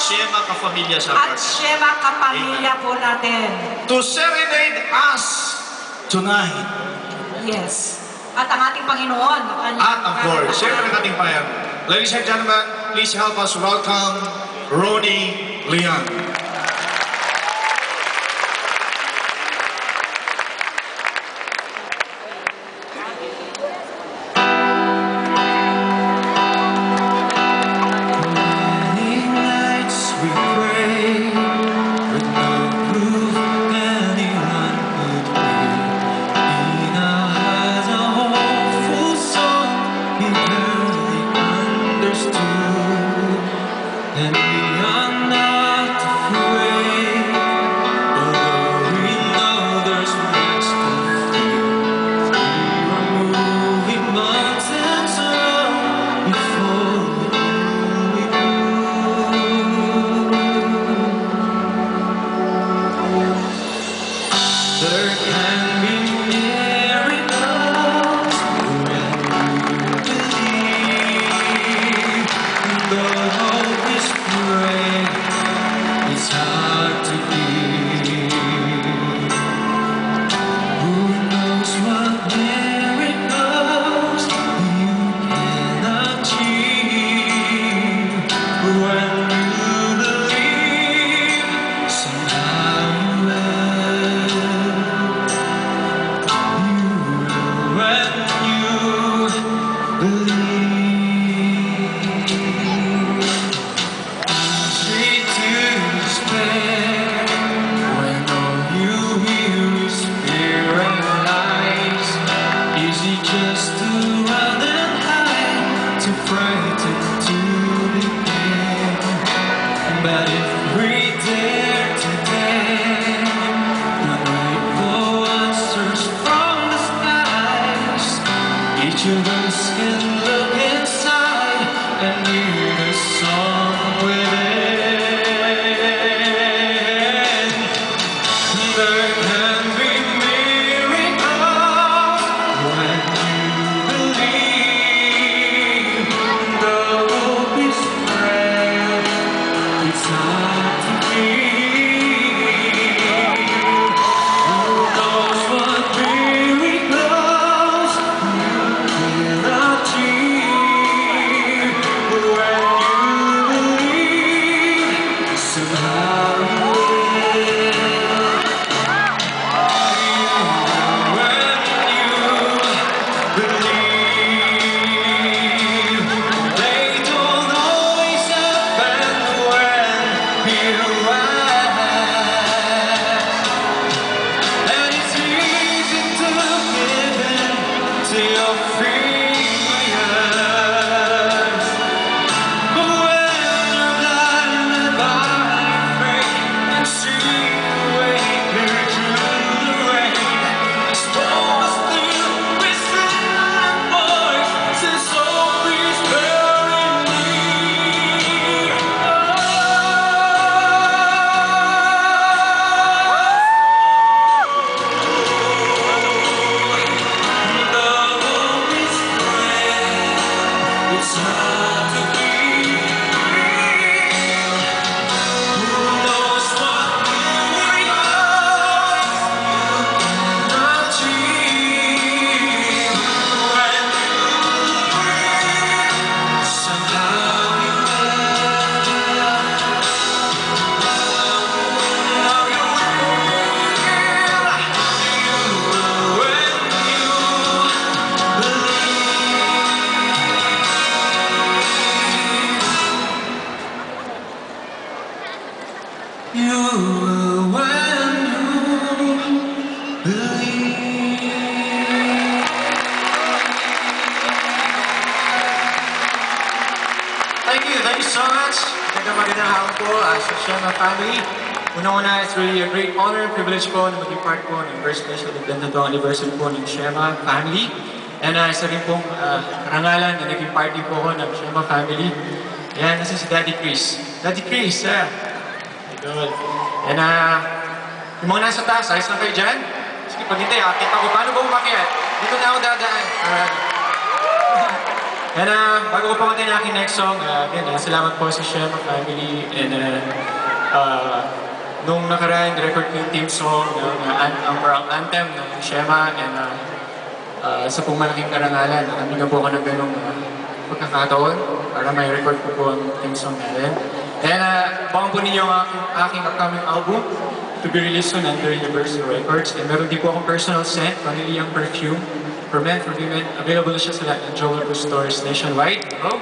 Shema Kapamilya at Shepard. Shema Kapamilya po natin. To serenade us tonight. Yes. At ang ating Panginoon. At of course, siyempre ng ating Panginoon. Ladies and gentlemen, please help us welcome Ronnie Leon. And we are not afraid, although we know there's much to fear. We are moving mountains around before we move. There can be miracles when you believe. The hope is great, it's hard to believe. Who knows what miracles you can achieve when you believe? Somehow you will when you believe. Just to run and hide, too frightened to begin. But if we dare to dare, not wait for answers from the skies, each of us can look inside and hear the song within. There can be miracles when it's hard to believe. Who knows what miracles you can achieve when you believe? Somehow you will. When you believe, they don't always happen when you ask. And it's easy to give in to your fears. But when you're blinded by faith and see the way clear through the rain, still whisper that voice says, "Oh, please bury me." It's hard to believe. Who knows what miracles you can achieve when you believe? Somehow you will. Now you will when you believe. You will when you believe. Thank you so much. Magandang hapon po sa Shema family. Una-una, it's really a great honor and privilege po na maging part po ng first special event na anniversary po ng Shema family. And isa rin pong karangalan na naging party po ko ng Shema family. Yan, nasa si Daddy Chris. Daddy Chris, Good. And yung mga nasa taas, ayos lang kayo dyan? Sige, pag hindi, akit ako. Paano ba umakyat? Dito na ako dadaan. Alright. And bago ko pamatay na aking next song, again, salamat po sa Shema family. And nung nakaraan, record ko yung theme song ng anthem ng Shema. And sa pong malaking karangalan, nakamiga po ako ng ganong pagkakataon para may record ko po ang theme song natin. And baka po ninyo ang aking upcoming album to be released soon under Universal Records. And meron din po akong personal scent, Vanilliyang Perfume, for men, for women. Available na siya sa lahat ng Joel stores nationwide.